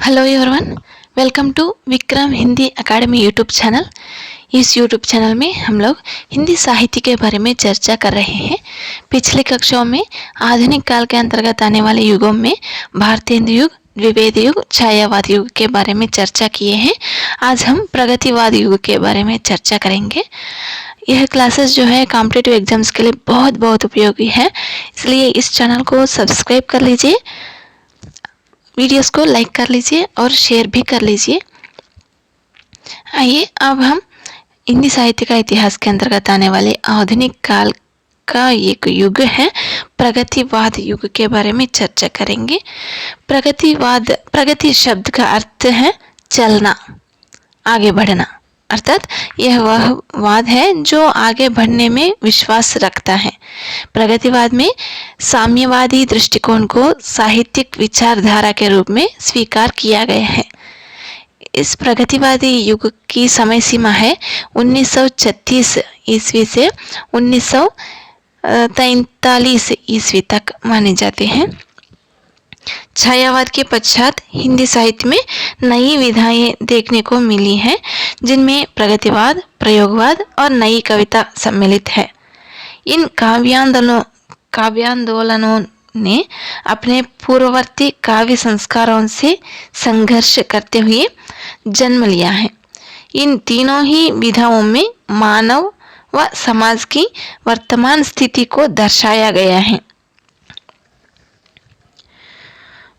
Hello everyone, welcome to Vikram Hindi academy YouTube channel. इस YouTube channel में हम लोग हिंदी साहित्य के बारे में चर्चा कर रहे हैं। पिछले कक्षाओं में आधुनिक काल के अंतर्गत आने वाले युगों में भारतेंदु युग, द्विवेद युग, छायावाद युग के बारे में चर्चा किए हैं। आज हम प्रगतिवाद युग के बारे में चर्चा करेंगे। यह क्लासेस जो है कॉम्पिटिटिव एग्जाम्स के लिए बहुत बहुत उपयोगी है, इसलिए इस चैनल को सब्सक्राइब कर लीजिए, वीडियोस को लाइक कर लीजिए और शेयर भी कर लीजिए। आइए अब हम हिंदी साहित्य का इतिहास के अंतर्गत आने वाले आधुनिक काल का एक युग है प्रगतिवाद युग के बारे में चर्चा करेंगे। प्रगति शब्द का अर्थ है चलना, आगे बढ़ना, अर्थात यह वह वाद है जो आगे बढ़ने में विश्वास रखता है। प्रगतिवाद में साम्यवादी दृष्टिकोण को साहित्यिक विचारधारा के रूप में स्वीकार किया गया है। इस प्रगतिवादी युग की समय सीमा है 1936 ईस्वी से 1943 ईस्वी तक माने जाते हैं। छायावाद के पश्चात हिंदी साहित्य में नई विधाएं देखने को मिली हैं, जिनमें प्रगतिवाद, प्रयोगवाद और नई कविता सम्मिलित है। इन काव्यांदोलनों ने अपने पूर्ववर्ती काव्य संस्कारों से संघर्ष करते हुए जन्म लिया है। इन तीनों ही विधाओं में मानव व समाज की वर्तमान स्थिति को दर्शाया गया है।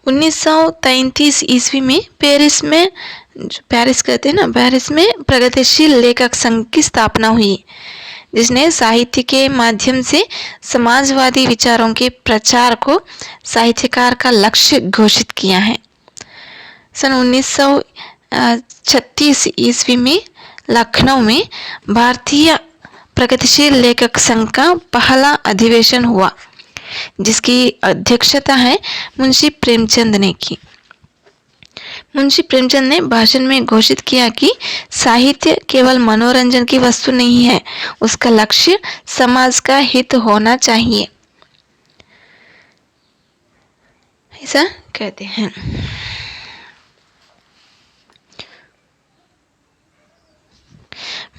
1933 ईस्वी में पेरिस में प्रगतिशील लेखक संघ की स्थापना हुई, जिसने साहित्य के माध्यम से समाजवादी विचारों के प्रचार को साहित्यकार का लक्ष्य घोषित किया है। सन 1936 ईस्वी में लखनऊ में भारतीय प्रगतिशील लेखक संघ का पहला अधिवेशन हुआ, जिसकी अध्यक्षता है मुंशी प्रेमचंद ने की। मुंशी प्रेमचंद ने भाषण में घोषित किया कि साहित्य केवल मनोरंजन की वस्तु नहीं है, उसका लक्ष्य समाज का हित होना चाहिए, ऐसा कहते हैं।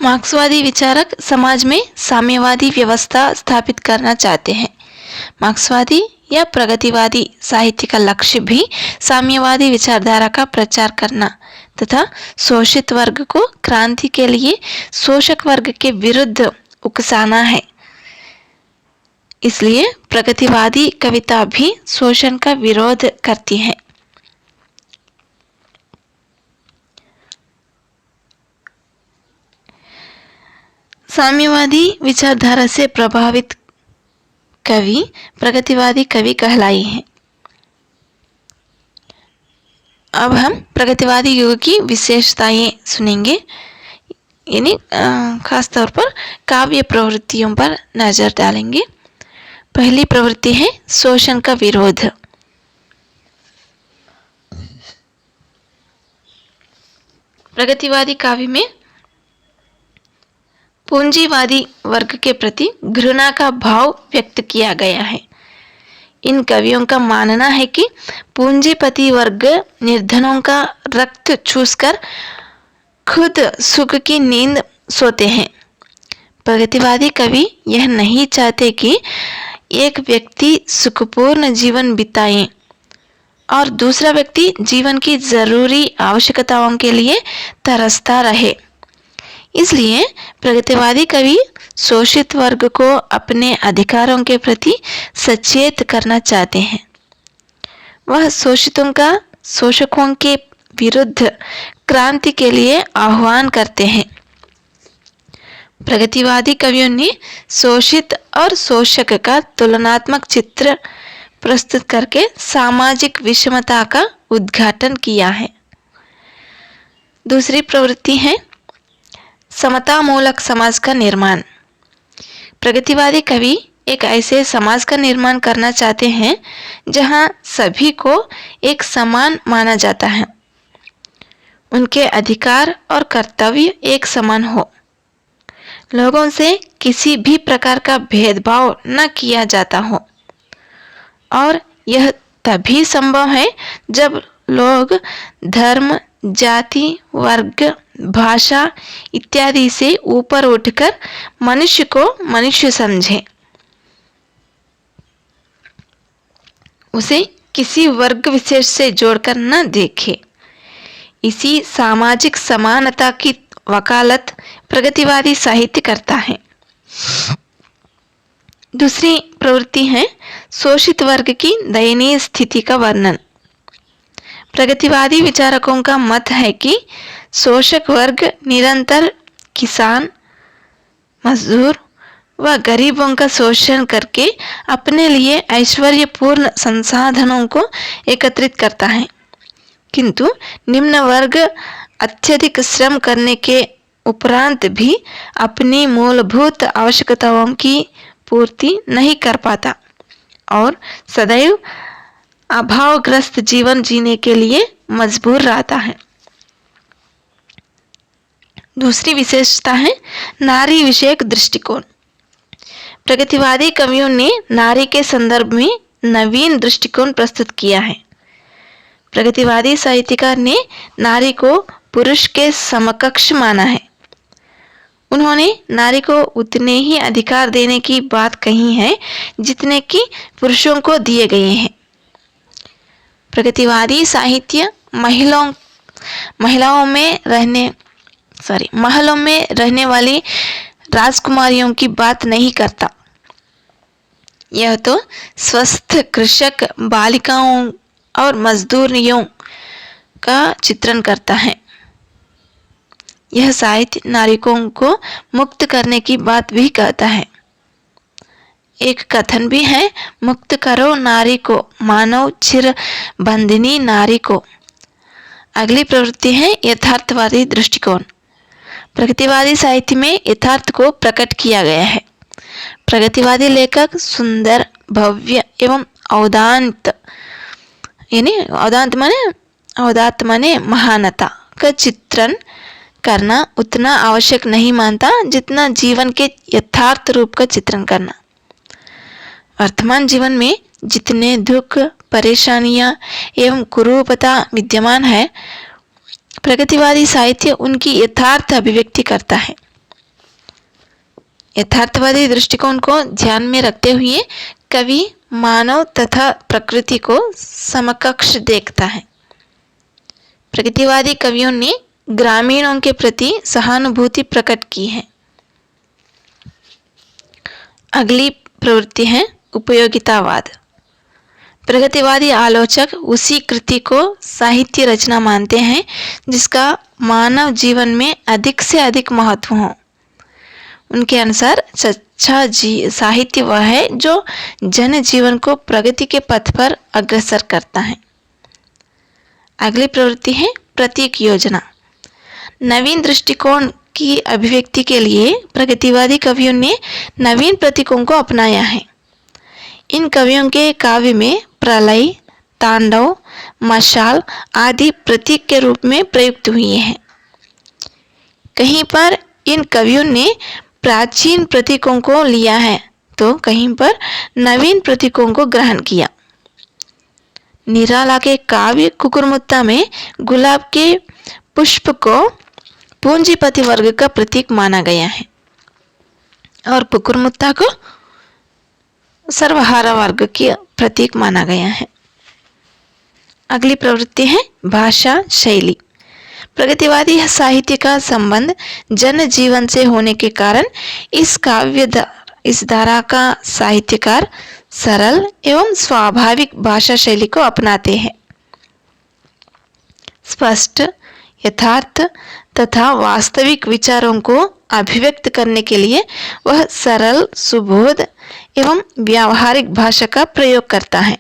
मार्क्सवादी विचारक समाज में साम्यवादी व्यवस्था स्थापित करना चाहते हैं। मार्क्सवादी या प्रगतिवादी साहित्य का लक्ष्य भी साम्यवादी विचारधारा का प्रचार करना तथा शोषित वर्ग को क्रांति के लिए शोषक वर्ग के विरुद्ध उकसाना है। इसलिए प्रगतिवादी कविता भी शोषण का विरोध करती है। साम्यवादी विचारधारा से प्रभावित कवि प्रगतिवादी कवि कहलाई है। अब हम प्रगतिवादी युग की विशेषताएं सुनेंगे, यानी खास तौर पर काव्य प्रवृत्तियों पर नजर डालेंगे। पहली प्रवृत्ति है शोषण का विरोध। प्रगतिवादी काव्य में पूंजीवादी वर्ग के प्रति घृणा का भाव व्यक्त किया गया है। इन कवियों का मानना है कि पूंजीपति वर्ग निर्धनों का रक्त चूसकर खुद सुख की नींद सोते हैं। प्रगतिवादी कवि यह नहीं चाहते कि एक व्यक्ति सुखपूर्ण जीवन बिताए और दूसरा व्यक्ति जीवन की जरूरी आवश्यकताओं के लिए तरसता रहे। इसलिए प्रगतिवादी कवि शोषित वर्ग को अपने अधिकारों के प्रति सचेत करना चाहते हैं। वह शोषकों के विरुद्ध क्रांति के लिए आह्वान करते हैं। प्रगतिवादी कवियों ने शोषित और शोषक का तुलनात्मक चित्र प्रस्तुत करके सामाजिक विषमता का उद्घाटन किया है। दूसरी प्रवृत्ति है समतामूलक समाज का निर्माण। प्रगतिवादी कवि एक ऐसे समाज का निर्माण करना चाहते हैं जहां सभी को एक समान माना जाता है, उनके अधिकार और कर्तव्य एक समान हो, लोगों से किसी भी प्रकार का भेदभाव न किया जाता हो, और यह तभी संभव है जब लोग धर्म, जाति, वर्ग, भाषा इत्यादि से ऊपर उठकर मनुष्य को मनुष्य समझें, उसे किसी वर्ग विशेष से जोड़कर न देखें। इसी सामाजिक समानता की वकालत प्रगतिवादी साहित्य करता है। दूसरी प्रवृत्ति है शोषित वर्ग की दयनीय स्थिति का वर्णन। प्रगतिवादी विचारकों का मत है कि शोषक वर्ग निरंतर किसान, मजदूर व गरीबों का शोषण करके अपने लिए ऐश्वर्यपूर्ण संसाधनों को एकत्रित करता है, किंतु निम्न वर्ग अत्यधिक श्रम करने के उपरांत भी अपनी मूलभूत आवश्यकताओं की पूर्ति नहीं कर पाता और सदैव अभावग्रस्त जीवन जीने के लिए मजबूर रहता है। दूसरी विशेषता है नारी विषयक दृष्टिकोण। प्रगतिवादी कवियों ने नारी के संदर्भ में नवीन दृष्टिकोण प्रस्तुत किया है। प्रगतिवादी साहित्यकार ने नारी को पुरुष के समकक्ष माना है। उन्होंने नारी को उतने ही अधिकार देने की बात कही है जितने कि पुरुषों को दिए गए हैं। प्रगतिवादी साहित्य महलों में रहने वाली राजकुमारियों की बात नहीं करता। यह तो स्वस्थ कृषक बालिकाओं और मजदूरियों का चित्रण करता है। यह साहित्य नारिकों को मुक्त करने की बात भी कहता है। एक कथन भी है, मुक्त करो नारी को, मानव चिर बंदिनी नारी को। अगली प्रवृत्ति है यथार्थवादी दृष्टिकोण। प्रगतिवादी साहित्य में यथार्थ को प्रकट किया गया है। प्रगतिवादी लेखक सुंदर, भव्य एवं औदात माने महानता का चित्रण करना उतना आवश्यक नहीं मानता जितना जीवन के यथार्थ रूप का चित्रण करना। वर्तमान जीवन में जितने दुख, परेशानियां एवं कुरूपता विद्यमान है, प्रगतिवादी साहित्य उनकी यथार्थ अभिव्यक्ति करता है। यथार्थवादी दृष्टिकोण को ध्यान में रखते हुए कवि मानव तथा प्रकृति को समकक्ष देखता है। प्रगतिवादी कवियों ने ग्रामीणों के प्रति सहानुभूति प्रकट की है। अगली प्रवृत्ति है उपयोगितावाद। प्रगतिवादी आलोचक उसी कृति को साहित्य रचना मानते हैं जिसका मानव जीवन में अधिक से अधिक महत्व हो। उनके अनुसार सच्चा साहित्य वह है जो जन जीवन को प्रगति के पथ पर अग्रसर करता है। अगली प्रवृत्ति है प्रतीक योजना। नवीन दृष्टिकोण की अभिव्यक्ति के लिए प्रगतिवादी कवियों ने नवीन प्रतीकों को अपनाया है। इन कवियों के काव्य में प्रलय, तांडव, मशाल आदि प्रतीक के रूप में प्रयुक्त हुए हैं। कहीं पर इन कवियों ने प्राचीन प्रतीकों को लिया है तो कहीं पर नवीन प्रतीकों को ग्रहण किया। निराला के काव्य कुकुरमुत्ता में गुलाब के पुष्प को पूंजीपति वर्ग का प्रतीक माना गया है और कुकुरमुत्ता को सर्वहारा वर्ग के प्रतीक माना गया है। अगली प्रवृत्ति है भाषा शैली। प्रगतिवादी साहित्य का संबंध जन जीवन से होने के कारण इस धारा का साहित्यकार सरल एवं स्वाभाविक भाषा शैली को अपनाते हैं। स्पष्ट, यथार्थ तथा वास्तविक विचारों को अभिव्यक्त करने के लिए वह सरल, सुबोध एवं व्यावहारिक भाषा का प्रयोग करता है।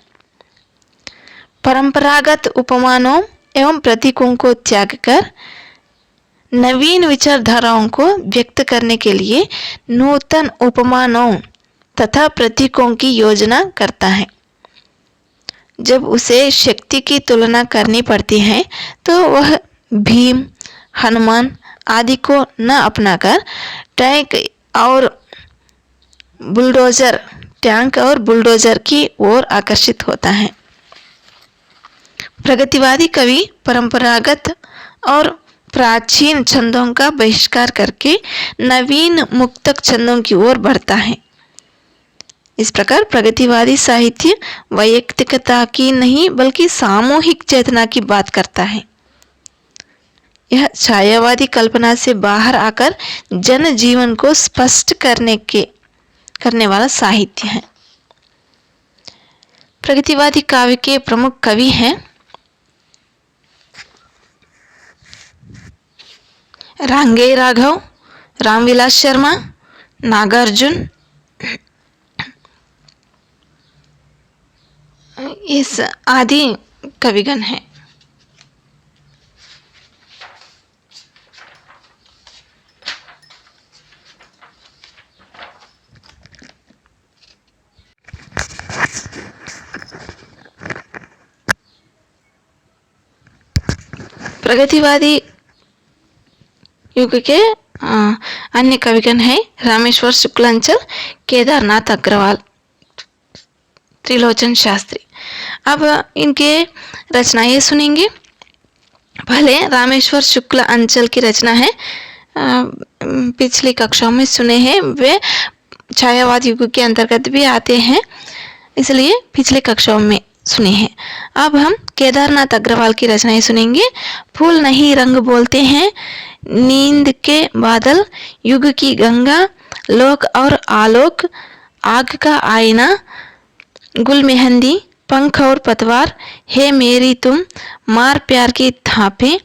परंपरागत उपमानों एवं प्रतीकों को त्याग कर नवीन विचारधाराओं को व्यक्त करने के लिए नूतन उपमानों तथा प्रतीकों की योजना करता है। जब उसे शक्ति की तुलना करनी पड़ती है तो वह भीम, हनुमान आदि को न अपनाकर टैंक और बुलडोजर की ओर आकर्षित होता है। प्रगतिवादी कवि परंपरागत और प्राचीन छंदों का बहिष्कार करके नवीन मुक्तक छंदों की ओर बढ़ता है। इस प्रकार प्रगतिवादी साहित्य वैयक्तिकता की नहीं बल्कि सामूहिक चेतना की बात करता है। यह छायावादी कल्पना से बाहर आकर जन जीवन को स्पष्ट करने वाला साहित्य है। प्रगतिवादी काव्य के प्रमुख कवि हैं रांगे राघव, रामविलास शर्मा, नागार्जुन। इस आदि कविगण हैं। प्रगतिवादी युग के अन्य कविगण हैं रामेश्वर शुक्लांचल, केदारनाथ अग्रवाल, त्रिलोचन शास्त्री। अब इनके रचनाएं सुनेंगे। पहले रामेश्वर शुक्ल अंचल की रचना है, पिछली कक्षाओं में सुने हैं, वे छायावाद युग के अंतर्गत भी आते हैं, इसलिए पिछले कक्षाओं में सुने हैं। अब हम केदारनाथ अग्रवाल की रचनाएं सुनेंगे। फूल नहीं रंग बोलते हैं, नींद के बादल, युग की गंगा, लोक और आलोक, आग का आईना, गुल मेहंदी, पंख और पतवार, हे मेरी तुम, मार प्यार की थापे,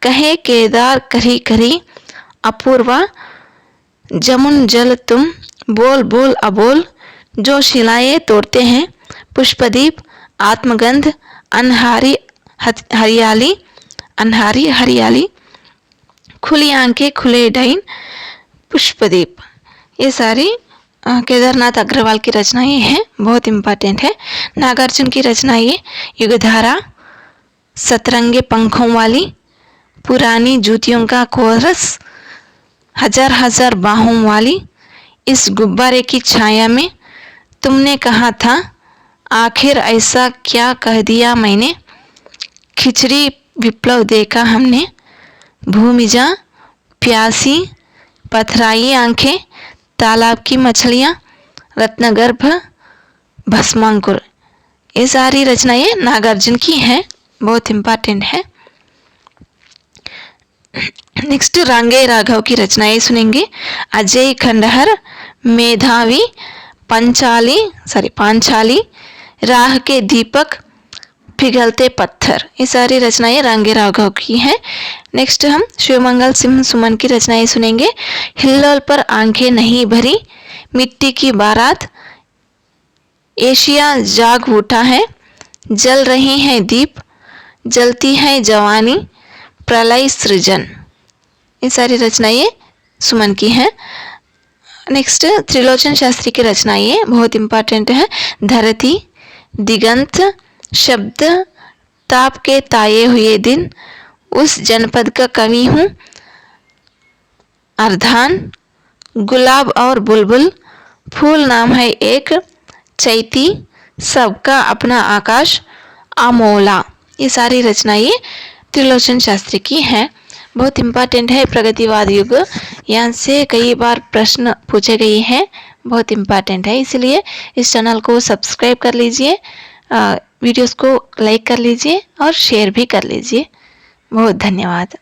कहे केदार करी करी, अपूर्वा, जमुन जल तुम, बोल बोल अबोल, जो शिलाएं तोड़ते हैं, पुष्पदीप, आत्मगंध, अनहारी हरियाली, अनहारी हरियाली, खुली आंखें खुले डाइन, पुष्पदीप। ये सारी केदारनाथ अग्रवाल की रचनाएं हैं, बहुत इम्पोर्टेंट है। नागार्जुन की रचनाएं युगधारा, सतरंगे पंखों वाली, पुरानी जूतियों का कोरस, हजार हजार बाहों वाली, इस गुब्बारे की छाया में, तुमने कहा था, आखिर ऐसा क्या कह दिया मैंने, खिचड़ी विप्लव देखा हमने, भूमिजा, प्यासी, पथराई आंखें, तालाब की मछलियाँ, रत्नगर्भ, भस्मांकुर। ये सारी रचनाएं नागार्जुन की हैं, बहुत इम्पोर्टेंट है। नेक्स्ट रांगे राघव की रचनाएं सुनेंगे। अजय खंडहर, मेधावी, पांचाली, राह के दीपक, पिघलते पत्थर। ये सारी रचनाएं रांगे राघव की हैं। नेक्स्ट हम शिवमंगल सिंह सुमन की रचनाएं सुनेंगे। हिल्लोल पर आंखें नहीं भरी, मिट्टी की बारात, एशिया जाग उठा है, जल रहे हैं दीप, जलती है जवानी, प्रलय सृजन। ये सारी रचनाएं सुमन की हैं। नेक्स्ट त्रिलोचन शास्त्री की रचनाएं बहुत इम्पोर्टेंट है। धरती, दिगंत, शब्द, ताप के ताये हुए दिन, उस जनपद का कवि हूँ, अर्धान, गुलाब और बुलबुल, फूल नाम है एक, चैती, सबका अपना आकाश, अमोला। ये सारी रचनाएं त्रिलोचन शास्त्री की हैं, बहुत इम्पोर्टेंट है। प्रगतिवाद युग, यहाँ से कई बार प्रश्न पूछे गए हैं, बहुत इम्पोर्टेंट है, इसलिए इस चैनल को सब्सक्राइब कर लीजिए, वीडियोस को लाइक कर लीजिए और शेयर भी कर लीजिए। बहुत धन्यवाद।